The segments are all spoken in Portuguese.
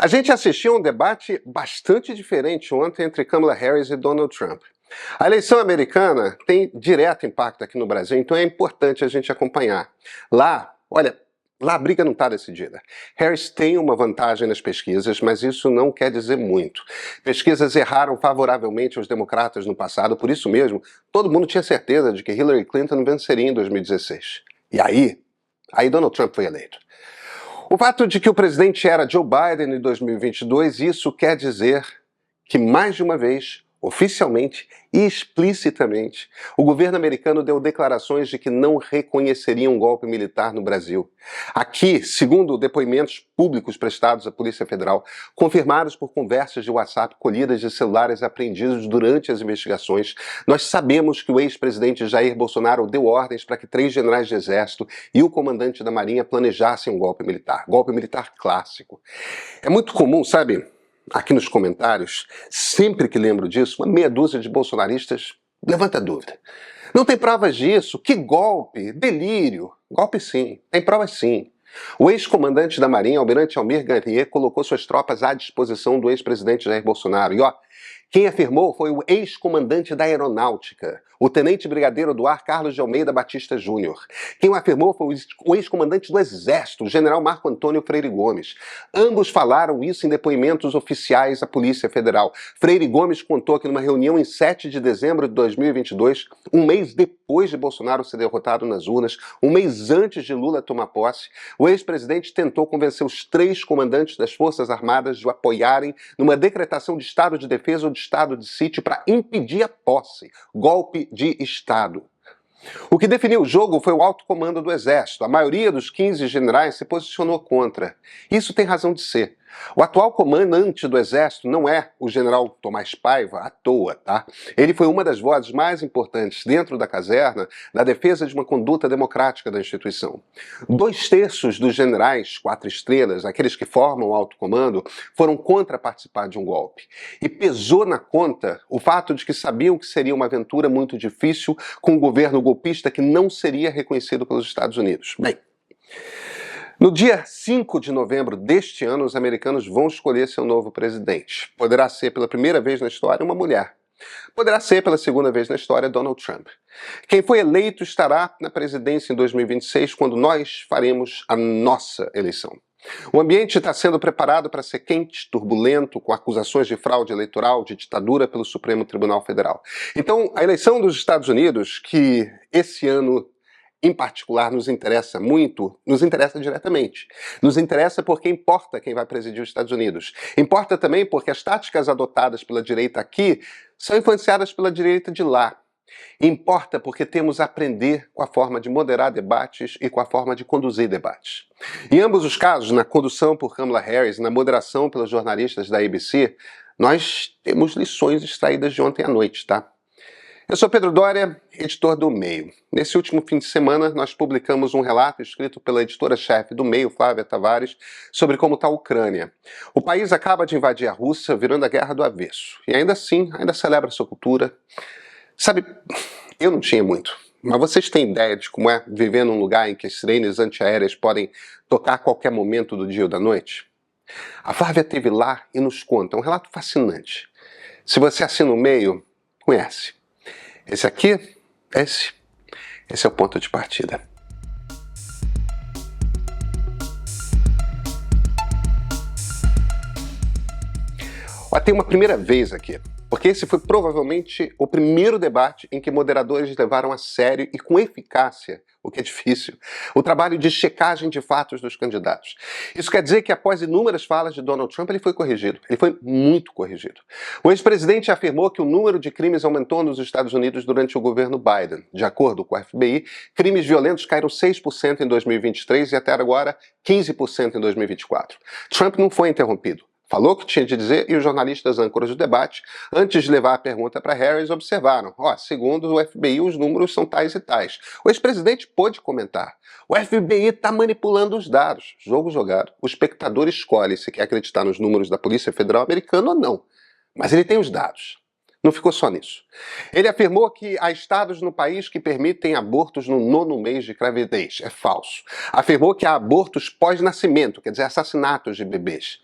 A gente assistiu a um debate bastante diferente ontem entre Kamala Harris e Donald Trump. A eleição americana tem direto impacto aqui no Brasil, então é importante a gente acompanhar. Lá a briga não está decidida. Harris tem uma vantagem nas pesquisas, mas isso não quer dizer muito. Pesquisas erraram favoravelmente aos democratas no passado, por isso mesmo, todo mundo tinha certeza de que Hillary Clinton venceria em 2016. E aí Donald Trump foi eleito. O fato de que o presidente era Joe Biden em 2022, isso quer dizer que mais de uma vez, oficialmente e explicitamente, o governo americano deu declarações de que não reconheceria um golpe militar no Brasil. Aqui, segundo depoimentos públicos prestados à Polícia Federal, confirmados por conversas de WhatsApp colhidas de celulares apreendidos durante as investigações, nós sabemos que o ex-presidente Jair Bolsonaro deu ordens para que 3 generais de exército e o comandante da Marinha planejassem um golpe militar clássico. É muito comum, sabe? Aqui nos comentários, sempre que lembro disso, uma meia dúzia de bolsonaristas levanta dúvida. Não tem provas disso? Que golpe? Delírio. Golpe sim, tem provas sim. O ex-comandante da Marinha, Almirante Almir Garnier, colocou suas tropas à disposição do ex-presidente Jair Bolsonaro. E quem afirmou foi o ex-comandante da Aeronáutica, o tenente-brigadeiro do ar Carlos de Almeida Batista Júnior. Quem o afirmou foi o ex-comandante do Exército, o general Marco Antônio Freire Gomes. Ambos falaram isso em depoimentos oficiais à Polícia Federal. Freire Gomes contou que numa reunião em 7 de dezembro de 2022, um mês depois de Bolsonaro ser derrotado nas urnas, um mês antes de Lula tomar posse, o ex-presidente tentou convencer os 3 comandantes das Forças Armadas de o apoiarem numa decretação de estado de defesa ou de estado de sítio para impedir a posse, golpe de Estado. O que definiu o jogo foi o alto comando do Exército. A maioria dos 15 generais se posicionou contra. Isso tem razão de ser. O atual comandante do Exército não é o general Tomás Paiva à toa, tá? Ele foi uma das vozes mais importantes dentro da caserna da defesa de uma conduta democrática da instituição. 2/3 dos generais 4 estrelas, aqueles que formam o alto comando, foram contra participar de um golpe. E pesou na conta o fato de que sabiam que seria uma aventura muito difícil com um governo golpista que não seria reconhecido pelos Estados Unidos. Bem, no dia 5 de novembro deste ano, os americanos vão escolher seu novo presidente. Poderá ser pela primeira vez na história uma mulher. Poderá ser pela segunda vez na história Donald Trump. Quem foi eleito estará na presidência em 2026, quando nós faremos a nossa eleição. O ambiente está sendo preparado para ser quente, turbulento, com acusações de fraude eleitoral, de ditadura pelo Supremo Tribunal Federal. Então, a eleição dos Estados Unidos, que esse ano em particular nos interessa muito, nos interessa diretamente. Nos interessa porque importa quem vai presidir os Estados Unidos. Importa também porque as táticas adotadas pela direita aqui são influenciadas pela direita de lá. Importa porque temos a aprender com a forma de moderar debates e com a forma de conduzir debates. Em ambos os casos, na condução por Kamala Harris e na moderação pelos jornalistas da ABC, nós temos lições extraídas de ontem à noite, tá? Eu sou Pedro Doria, editor do Meio. Nesse último fim de semana, nós publicamos um relato escrito pela editora-chefe do Meio, Flávia Tavares, sobre como está a Ucrânia. O país acaba de invadir a Rússia, virando a guerra do avesso. E ainda assim, ainda celebra sua cultura. Sabe, eu não tinha muito, mas vocês têm ideia de como é viver num lugar em que as sirenes antiaéreas podem tocar a qualquer momento do dia ou da noite? A Flávia esteve lá e nos conta, é um relato fascinante. Se você assina o Meio, conhece. Esse é o ponto de partida. Tem uma primeira vez aqui, porque esse foi provavelmente o primeiro debate em que moderadores levaram a sério e com eficácia, o que é difícil, o trabalho de checagem de fatos dos candidatos. Isso quer dizer que após inúmeras falas de Donald Trump, ele foi corrigido. Ele foi muito corrigido. O ex-presidente afirmou que o número de crimes aumentou nos Estados Unidos durante o governo Biden. De acordo com o FBI, crimes violentos caíram 6% em 2023 e até agora 15% em 2024. Trump não foi interrompido. Falou o que tinha de dizer e os jornalistas âncoras do debate, antes de levar a pergunta para Harris, observaram. Segundo o FBI, os números são tais e tais. O ex-presidente pôde comentar. O FBI está manipulando os dados. Jogo jogado. O espectador escolhe se quer acreditar nos números da Polícia Federal Americana ou não. Mas ele tem os dados. Não ficou só nisso. Ele afirmou que há estados no país que permitem abortos no 9º mês de gravidez. É falso. Afirmou que há abortos pós-nascimento, quer dizer, assassinatos de bebês.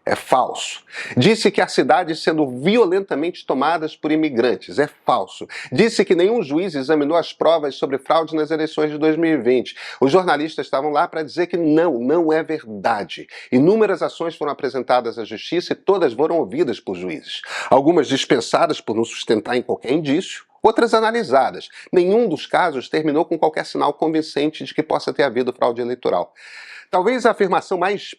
É falso. Disse que há cidades sendo violentamente tomadas por imigrantes. É falso. Disse que nenhum juiz examinou as provas sobre fraude nas eleições de 2020. Os jornalistas estavam lá para dizer que não é verdade. Inúmeras ações foram apresentadas à justiça e todas foram ouvidas por juízes. Algumas dispensadas por não sustentar em qualquer indício, outras analisadas. Nenhum dos casos terminou com qualquer sinal convincente de que possa ter havido fraude eleitoral. Talvez a afirmação mais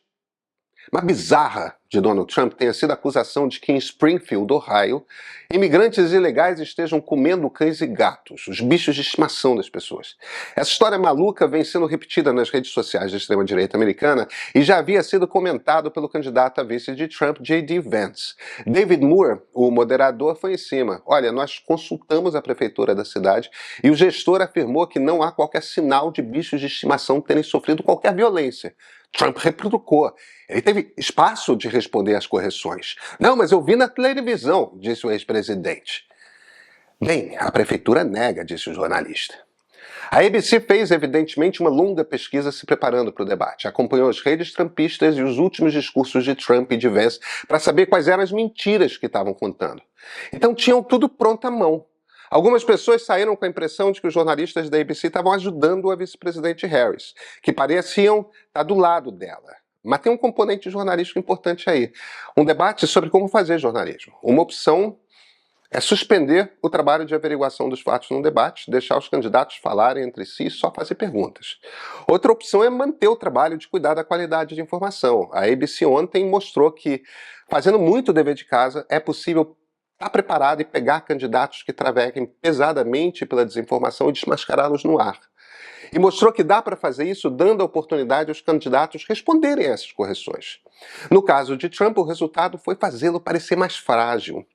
bizarra de Donald Trump tenha sido a acusação de que em Springfield, Ohio, imigrantes ilegais estejam comendo cães e gatos, os bichos de estimação das pessoas. Essa história maluca vem sendo repetida nas redes sociais da extrema-direita americana e já havia sido comentado pelo candidato a vice de Trump, J.D. Vance. David Moore, o moderador, foi em cima. Olha, nós consultamos a prefeitura da cidade e o gestor afirmou que não há qualquer sinal de bichos de estimação terem sofrido qualquer violência. Trump retrucou. Ele teve espaço de responder às correções. Não, mas eu vi na televisão, disse o ex-presidente. Bem, a prefeitura nega, disse o jornalista. A ABC fez, evidentemente, uma longa pesquisa se preparando para o debate. Acompanhou as redes trumpistas e os últimos discursos de Trump e de Vance para saber quais eram as mentiras que estavam contando. Então tinham tudo pronto à mão. Algumas pessoas saíram com a impressão de que os jornalistas da ABC estavam ajudando a vice-presidente Harris, que pareciam estar do lado dela. Mas tem um componente jornalístico importante aí. Um debate sobre como fazer jornalismo. Uma opção é suspender o trabalho de averiguação dos fatos num debate, deixar os candidatos falarem entre si e só fazer perguntas. Outra opção é manter o trabalho de cuidar da qualidade de informação. A ABC ontem mostrou que, fazendo muito dever de casa, é possível estar preparado e pegar candidatos que traveguem pesadamente pela desinformação e desmascará-los no ar. E mostrou que dá para fazer isso dando a oportunidade aos candidatos responderem a essas correções. No caso de Trump, o resultado foi fazê-lo parecer mais frágil.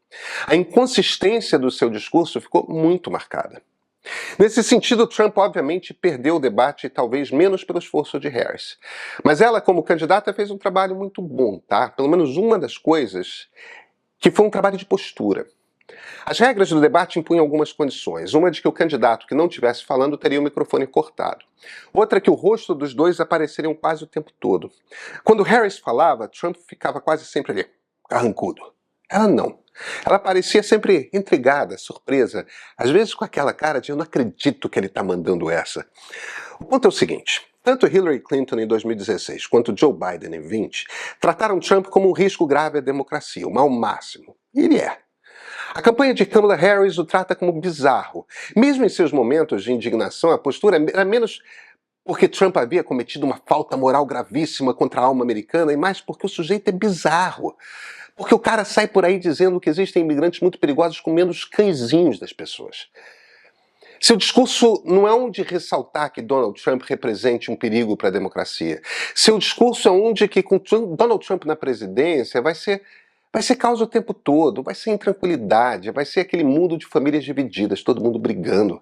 A inconsistência do seu discurso ficou muito marcada. Nesse sentido, Trump obviamente perdeu o debate, talvez menos pelo esforço de Harris. Mas ela, como candidata, fez um trabalho muito bom, tá? Pelo menos uma das coisas que foi um trabalho de postura. As regras do debate impunham algumas condições. Uma de que o candidato que não estivesse falando teria o microfone cortado. Outra que o rosto dos dois apareceriam quase o tempo todo. Quando Harris falava, Trump ficava quase sempre ali, carrancudo. Ela não. Ela parecia sempre intrigada, surpresa, às vezes com aquela cara de eu não acredito que ele está mandando essa. O ponto é o seguinte. Tanto Hillary Clinton em 2016 quanto Joe Biden em 2020 trataram Trump como um risco grave à democracia, o mal máximo. E ele é. A campanha de Kamala Harris o trata como bizarro. Mesmo em seus momentos de indignação, a postura era menos porque Trump havia cometido uma falta moral gravíssima contra a alma americana e mais porque o sujeito é bizarro. Porque o cara sai por aí dizendo que existem imigrantes muito perigosos comendo os cãezinhos das pessoas. Seu discurso não é um de ressaltar que Donald Trump represente um perigo para a democracia. Seu discurso é um de que com Donald Trump na presidência vai ser caos o tempo todo, vai ser intranquilidade, vai ser aquele mundo de famílias divididas, todo mundo brigando.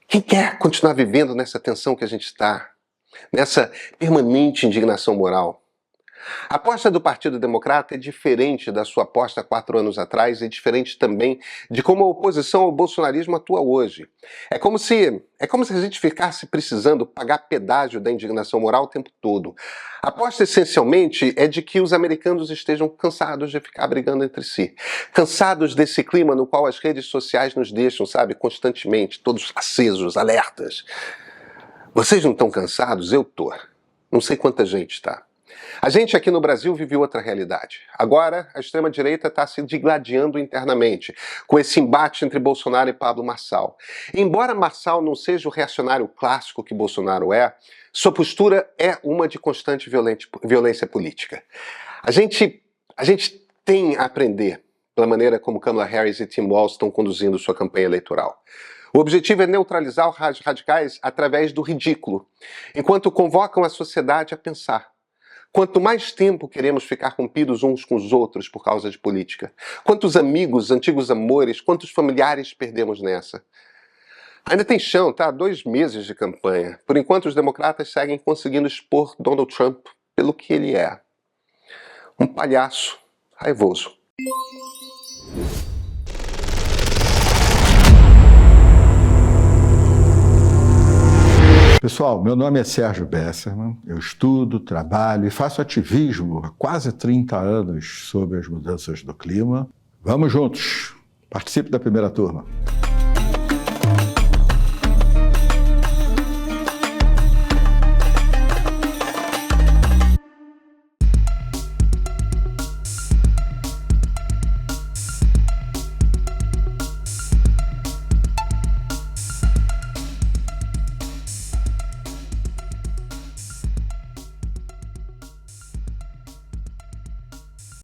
Quem quer continuar vivendo nessa tensão que a gente está? Nessa permanente indignação moral? A aposta do Partido Democrata é diferente da sua aposta 4 anos atrás e diferente também de como a oposição ao bolsonarismo atua hoje. É como se a gente ficasse precisando pagar pedágio da indignação moral o tempo todo. A aposta essencialmente é de que os americanos estejam cansados de ficar brigando entre si. Cansados desse clima no qual as redes sociais nos deixam, sabe, constantemente, todos acesos, alertas. Vocês não estão cansados? Eu tô. Não sei quanta gente está. A gente aqui no Brasil vive outra realidade. Agora, a extrema-direita está se digladiando internamente, com esse embate entre Bolsonaro e Pablo Marçal. E embora Marçal não seja o reacionário clássico que Bolsonaro é, sua postura é uma de constante violência política. A gente tem a aprender pela maneira como Kamala Harris e Tim Walz estão conduzindo sua campanha eleitoral. O objetivo é neutralizar os radicais através do ridículo, enquanto convocam a sociedade a pensar. Quanto mais tempo queremos ficar rompidos uns com os outros por causa de política? Quantos amigos, antigos amores, quantos familiares perdemos nessa? Ainda tem chão, tá? 2 meses de campanha. Por enquanto, os democratas seguem conseguindo expor Donald Trump pelo que ele é. Um palhaço raivoso. Pessoal, meu nome é Sérgio Besserman, eu estudo, trabalho e faço ativismo há quase 30 anos sobre as mudanças do clima. Vamos juntos! Participe da primeira turma!